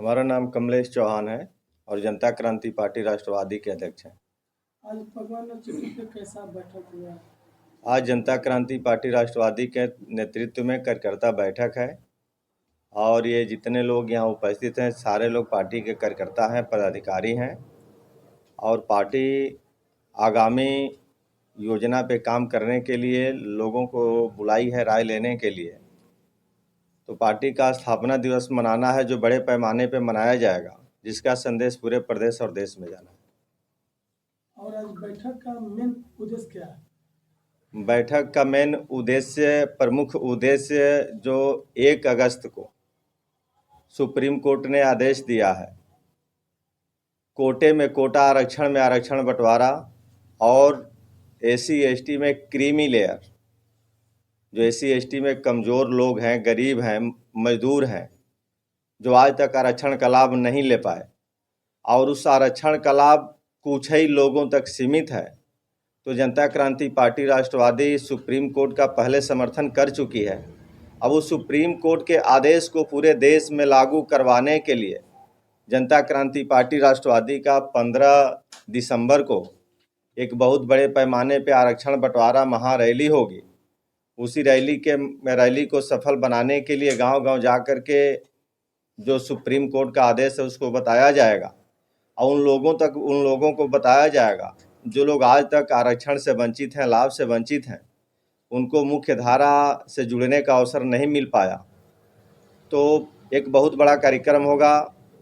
हमारा नाम कमलेश चौहान है और जनता क्रांति पार्टी राष्ट्रवादी के अध्यक्ष हैं। आज भगवान चित्र पे कैसा बैठक हुआ? आज जनता क्रांति पार्टी राष्ट्रवादी के नेतृत्व में कार्यकर्ता बैठक है और ये जितने लोग यहाँ उपस्थित हैं सारे लोग पार्टी के कार्यकर्ता हैं, पदाधिकारी हैं और पार्टी आगामी योजना पे काम करने के लिए लोगों को बुलाई है राय लेने के लिए। तो पार्टी का स्थापना दिवस मनाना है जो बड़े पैमाने पे मनाया जाएगा, जिसका संदेश पूरे प्रदेश और देश में जाना है। और आज बैठक का मेन उद्देश्य क्या है? बैठक का मेन उद्देश्य, प्रमुख उद्देश्य जो 1 अगस्त को सुप्रीम कोर्ट ने आदेश दिया है, कोटे में कोटा, आरक्षण में आरक्षण बंटवारा और SC/ST में क्रीमी लेयर, जो SC/ST में कमज़ोर लोग हैं, गरीब हैं, मजदूर हैं, जो आज तक आरक्षण का लाभ नहीं ले पाए और उस आरक्षण का लाभ कुछ ही लोगों तक सीमित है। तो जनता क्रांति पार्टी राष्ट्रवादी सुप्रीम कोर्ट का पहले समर्थन कर चुकी है। अब उस सुप्रीम कोर्ट के आदेश को पूरे देश में लागू करवाने के लिए जनता क्रांति पार्टी राष्ट्रवादी का 15 दिसंबर को एक बहुत बड़े पैमाने पे आरक्षण बंटवारा महारैली होगी। उसी रैली को सफल बनाने के लिए गांव-गांव जा कर के जो सुप्रीम कोर्ट का आदेश है उसको बताया जाएगा और उन लोगों को बताया जाएगा जो लोग आज तक आरक्षण से वंचित हैं, लाभ से वंचित हैं, उनको मुख्य धारा से जुड़ने का अवसर नहीं मिल पाया। तो एक बहुत बड़ा कार्यक्रम होगा,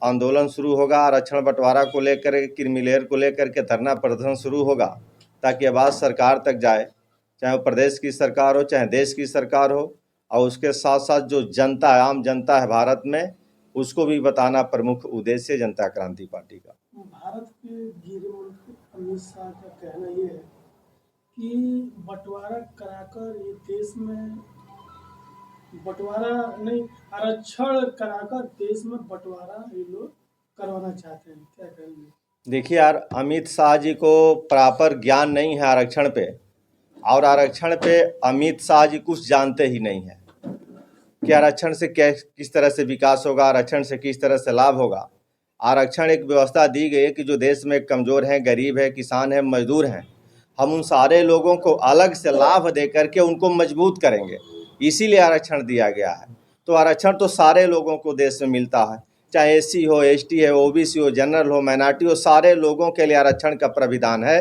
आंदोलन शुरू होगा, आरक्षण बंटवारा को लेकर, क्रीमी लेयर को लेकर के धरना प्रदर्शन शुरू होगा ताकि आवाज़ सरकार तक जाए, चाहे वो प्रदेश की सरकार हो, चाहे देश की सरकार हो। और उसके साथ साथ जो जनता है, आम जनता है भारत में, उसको भी बताना प्रमुख उद्देश्य जनता क्रांति पार्टी का। भारत के गृह मंत्री अमित शाह का कहना ये है कि बंटवारा कराकर ये देश में बंटवारा नहीं, आरक्षण कराकर देश में बंटवारा ये लोग करवाना चाहते हैं। क्या कहेंगे? देखिए यार, अमित शाह जी को प्रॉपर ज्ञान नहीं है आरक्षण पे, और आरक्षण पे अमित शाह जी कुछ जानते ही नहीं है कि आरक्षण से किस तरह से विकास होगा, आरक्षण से किस तरह से लाभ होगा। आरक्षण एक व्यवस्था दी गई है कि जो देश में कमज़ोर हैं, गरीब है, किसान हैं, मजदूर हैं, हम उन सारे लोगों को अलग से लाभ दे करके उनको मजबूत करेंगे, इसीलिए आरक्षण दिया गया है। तो आरक्षण तो सारे लोगों को देश में मिलता है, चाहे SC हो, ST है, OBC हो, जनरल हो, माइनॉरिटी हो, सारे लोगों के लिए आरक्षण का प्राविधान है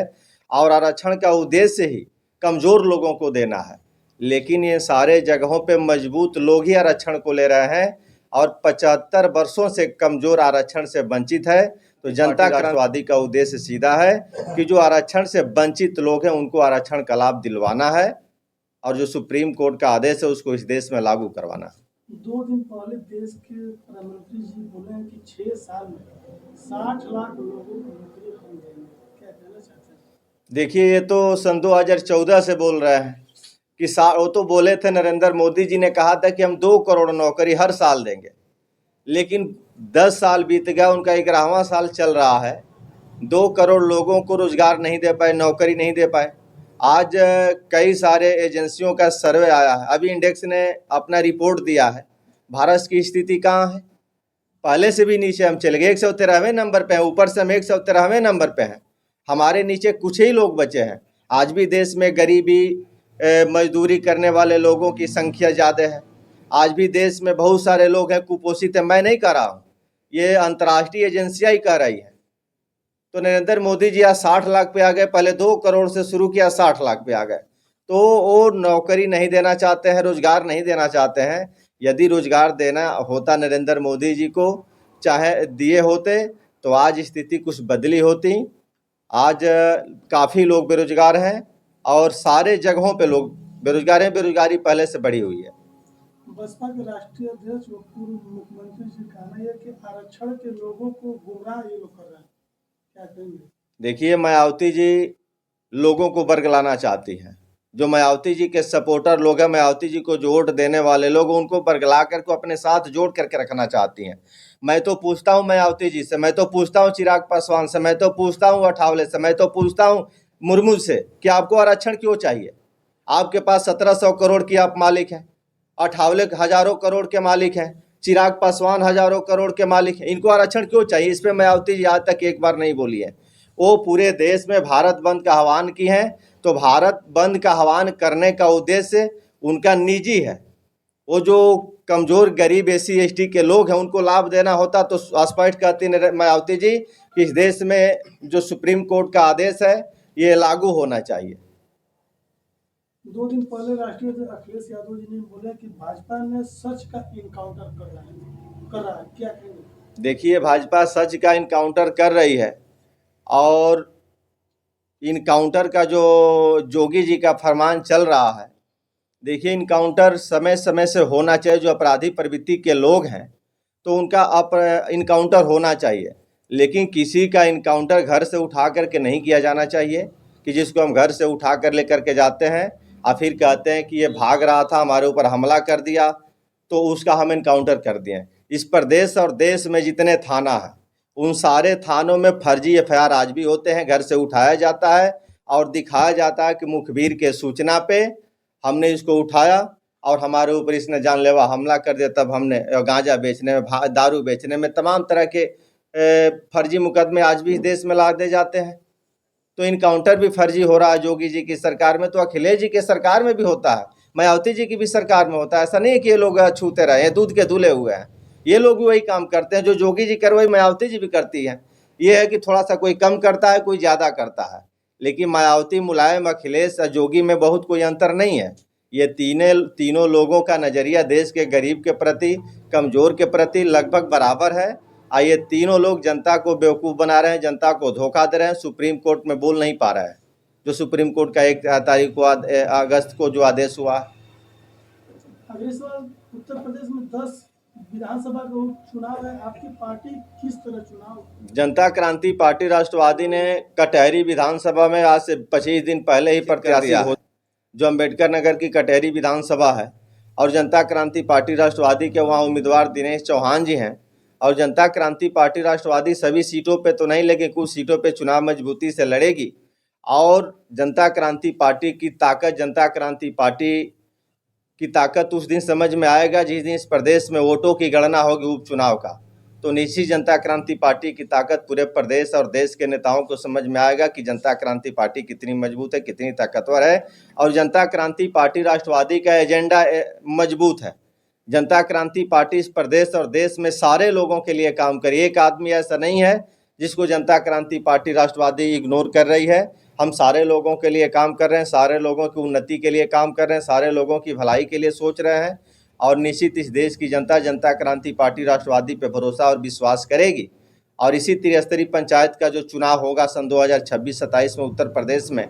और आरक्षण का उद्देश्य ही कमज़ोर लोगों को देना है। लेकिन ये सारे जगहों पे मजबूत लोग ही आरक्षण को ले रहे हैं और 75 वर्षों से कमज़ोर आरक्षण से वंचित है। तो जनता क्रांतिवादी का उद्देश्य सीधा है कि जो आरक्षण से वंचित लोग हैं उनको आरक्षण का लाभ दिलवाना है और जो सुप्रीम कोर्ट का आदेश है उसको इस देश में लागू करवाना है। 2 दिन पहले देश के प्रधानमंत्री जी बोले हैं कि 6 साल में 60 लाख लोगों को नौकरी हम देंगे। क्या कहना चाहते हैं? देखिए, ये तो सन 2014 से बोल रहे हैं कि वो तो बोले थे, नरेंद्र मोदी जी ने कहा था कि हम 2 करोड़ नौकरी हर साल देंगे, लेकिन 10 साल बीत गया, उनका 11वां साल चल रहा है, 2 करोड़ लोगों को रोजगार नहीं दे पाए, नौकरी नहीं दे पाए। आज कई सारे एजेंसियों का सर्वे आया है, अभी इंडेक्स ने अपना रिपोर्ट दिया है, भारत की स्थिति कहाँ है, पहले से भी नीचे हम चले गए, 113वें नंबर पे हैं, ऊपर से हम 113वें नंबर पे हैं, हमारे नीचे कुछ ही लोग बचे हैं। आज भी देश में गरीबी, मजदूरी करने वाले लोगों की संख्या ज़्यादा है। आज भी देश में बहुत सारे लोग हैं कुपोषित है। मैं नहीं कह रहा हूँ, ये अंतर्राष्ट्रीय एजेंसियाँ ही कह रही हैं। तो नरेंद्र मोदी जी आज 60 लाख पे आ गए, पहले 2 करोड़ से शुरू किया, 60 लाख पे आ गए। तो वो नौकरी नहीं देना चाहते हैं, रोजगार नहीं देना चाहते हैं। यदि रोजगार देना होता नरेंद्र मोदी जी को, चाहे दिए होते, तो आज स्थिति कुछ बदली होती। आज काफ़ी लोग बेरोजगार हैं और सारे जगहों पे लोग बेरोजगार हैं, बेरोजगारी पहले से बढ़ी हुई है। बसपा के राष्ट्रीय अध्यक्ष व पूर्व मुख्यमंत्री जी का कहना है कि आरक्षण के लोगों को गुमराह ये लोग कर रहे हैं। क्या कहेंगे? देखिए, मायावती जी लोगों को बरगलाना चाहती हैं। जो मायावती जी के सपोर्टर लोग हैं, मायावती जी को जो वोट देने वाले लोग, उनको बरगला करके अपने साथ जोड़ करके रखना चाहती हैं। मैं तो पूछता हूं मायावती जी से, मैं तो पूछता हूं चिराग पासवान से, मैं तो पूछता हूं अठावले से, मैं तो पूछता हूं मुर्मू से कि आपको आरक्षण क्यों चाहिए? आपके पास 1700 करोड़ की आप मालिक हैं, अठावले हजारों करोड़ के मालिक हैं, चिराग पासवान हजारों करोड़ के मालिक हैं, इनको आरक्षण क्यों चाहिए? इस पर मायावती जी आज तक एक बार नहीं बोली है। वो पूरे देश में भारत बंद का आह्वान की है, तो भारत बंद का आह्वान करने का उद्देश्य उनका निजी है। वो जो कमजोर गरीब SC ST के लोग हैं उनको लाभ देना होता तो स्पष्ट कहती मायावती जी कि इस देश में जो सुप्रीम कोर्ट का आदेश है ये लागू होना चाहिए। 2 दिन पहले राष्ट्रीय अध्यक्ष अखिलेश यादव जी ने बोला कि भाजपा ने सच का इनकाउंटर कर रहा है, क्या कहेंगे? देखिए, भाजपा सच का इनकाउंटर कर रही है, और इनकाउंटर का जो जोगी जी का फरमान चल रहा है, देखिए इनकाउंटर समय समय से होना चाहिए। जो अपराधी प्रवृत्ति के लोग हैं तो उनका इनकाउंटर होना चाहिए, लेकिन किसी का इनकाउंटर घर से उठा करके नहीं किया जाना चाहिए कि जिसको हम घर से उठा कर लेकर के जाते हैं और फिर कहते हैं कि ये भाग रहा था, हमारे ऊपर हमला कर दिया तो उसका हम इनकाउंटर कर दिए। इस प्रदेश और देश में जितने थाना हैं उन सारे थानों में फर्जी FIR आज भी होते हैं। घर से उठाया जाता है और दिखाया जाता है कि मुखबिर के सूचना पे हमने इसको उठाया और हमारे ऊपर इसने जानलेवा हमला कर दिया, तब हमने गांजा बेचने में, दारू बेचने में, तमाम तरह के फर्जी मुकदमे आज भी इस देश में लादे जाते हैं। तो इनकाउंटर भी फर्जी हो रहा है जोगी जी की सरकार में, तो अखिलेश जी के सरकार में भी होता है, मायावती जी की भी सरकार में होता है। ऐसा नहीं है कि ये लोग छूते रहे हैं, दूध के धुले हुए हैं। ये लोग भी वही काम करते हैं जो जोगी जी कर, वही मायावती जी भी करती हैं। ये है कि थोड़ा सा कोई कम करता है, कोई ज़्यादा करता है, लेकिन मायावती, मुलायम, अखिलेश और जोगी में बहुत कोई अंतर नहीं है। ये तीनों लोगों का नज़रिया देश के गरीब के प्रति, कमज़ोर के प्रति लगभग बराबर है। और ये तीनों लोग जनता को बेवकूफ़ बना रहे हैं, जनता को धोखा दे रहे हैं। सुप्रीम कोर्ट में बोल नहीं पा रहा है, जो सुप्रीम कोर्ट का 1 तारीख को अगस्त को जो आदेश हुआ। अगले साल उत्तर प्रदेश में 10 विधानसभा का चुनाव है, आपकी पार्टी किस तरह चुनाव? जनता क्रांति पार्टी राष्ट्रवादी ने कटहरी विधानसभा में आज से 25 दिन पहले ही प्रत्याशी हो, जो अम्बेडकर नगर की कटहरी विधानसभा है, और जनता क्रांति पार्टी राष्ट्रवादी के वहाँ उम्मीदवार दिनेश चौहान जी हैं। और जनता क्रांति पार्टी राष्ट्रवादी सभी सीटों पे तो नहीं, लेकिन कुछ सीटों पे चुनाव मजबूती से लड़ेगी। और जनता क्रांति पार्टी की ताकत, जनता क्रांति पार्टी की ताकत उस दिन समझ में आएगा जिस दिन इस प्रदेश में वोटों की गणना होगी उपचुनाव का। तो निश्चित जनता क्रांति पार्टी की ताकत पूरे प्रदेश और देश के नेताओं को समझ में आएगा कि जनता क्रांति पार्टी कितनी मजबूत है, कितनी ताकतवर है। और जनता क्रांति पार्टी राष्ट्रवादी का एजेंडा मजबूत है। जनता क्रांति पार्टी इस प्रदेश और देश में सारे लोगों के लिए काम करी। एक आदमी ऐसा नहीं है जिसको जनता क्रांति पार्टी राष्ट्रवादी इग्नोर कर रही है। हम सारे लोगों के लिए काम कर रहे हैं, सारे लोगों की उन्नति के लिए काम कर रहे हैं, सारे लोगों की भलाई के लिए सोच रहे हैं। और निश्चित इस देश की जनता जनता क्रांति पार्टी राष्ट्रवादी पे भरोसा और विश्वास करेगी। और इसी त्रिस्तरीय पंचायत का जो चुनाव होगा सन 2026-27 में उत्तर प्रदेश में,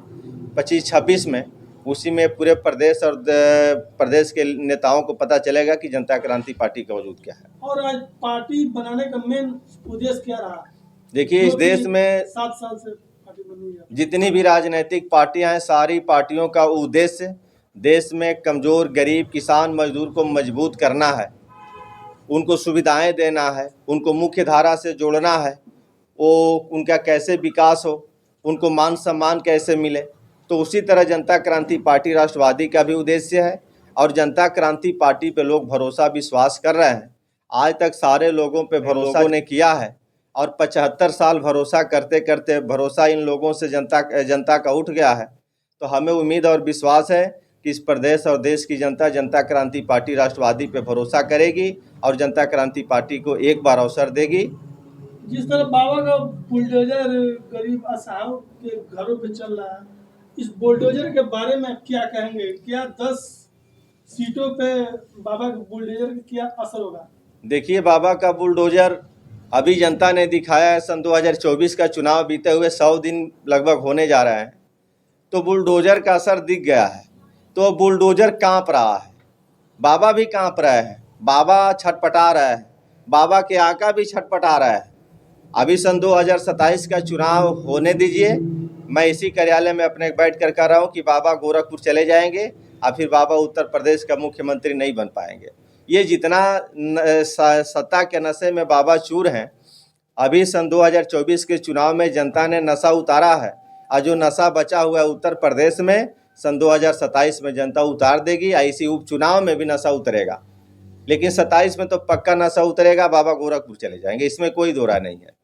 25-26 में, उसी में पूरे प्रदेश और प्रदेश के नेताओं को पता चलेगा कि जनता क्रांति पार्टी का वजूद क्या है। और आज पार्टी बनाने का मेन उद्देश्य क्या रहा? देखिए, इस देश में 7 साल से पार्टी बनी है, जितनी भी राजनीतिक पार्टियां हैं, सारी पार्टियों का उद्देश्य देश में कमज़ोर, गरीब, किसान, मजदूर को मजबूत करना है, उनको सुविधाएं देना है, उनको मुख्य धारा से जोड़ना है, वो उनका कैसे विकास हो, उनको मान सम्मान कैसे मिले। तो उसी तरह जनता क्रांति पार्टी राष्ट्रवादी का भी उद्देश्य है। और जनता क्रांति पार्टी पे लोग भरोसा विश्वास कर रहे हैं। आज तक सारे लोगों पे भरोसा ने किया है, और 75 साल भरोसा करते करते भरोसा इन लोगों से जनता का उठ गया है। तो हमें उम्मीद और विश्वास है कि इस प्रदेश और देश की जनता जनता क्रांति पार्टी राष्ट्रवादी पे भरोसा करेगी और जनता क्रांति पार्टी को एक बार अवसर देगी। जिस तरह बाबा का बुलडोजर गरीब असहायों के घरों पे चल रहा है, इस बुलडोजर के बारे में क्या कहेंगे? क्या 10 सीटों पे बाबा के बुलडोजर का क्या असर होगा? देखिए, बाबा का बुलडोजर अभी जनता ने दिखाया है। सन 2024 का चुनाव बीते हुए 100 दिन लगभग होने जा रहे हैं, तो बुलडोजर का असर दिख गया है। तो बुलडोजर कांप रहा है, बाबा भी कांप रहे हैं, बाबा छटपटा रहे हैं, बाबा के आका भी छटपटा रहे हैं। अभी सन 2027 का चुनाव होने दीजिए। मैं इसी कार्यालय में अपने बैठ कर कह रहा हूँ कि बाबा गोरखपुर चले जाएंगे और फिर बाबा उत्तर प्रदेश का मुख्यमंत्री नहीं बन पाएंगे। ये जितना सत्ता के नशे में बाबा चूर हैं, अभी सन 2024 के चुनाव में जनता ने नशा उतारा है, और जो नशा बचा हुआ है उत्तर प्रदेश में सन 2027 में जनता उतार देगी। इसी उपचुनाव में भी नशा उतरेगा। लेकिन 27 में तो पक्का नशा उतरेगा, बाबा गोरखपुर चले जाएंगे, इसमें कोई दो राय नहीं है।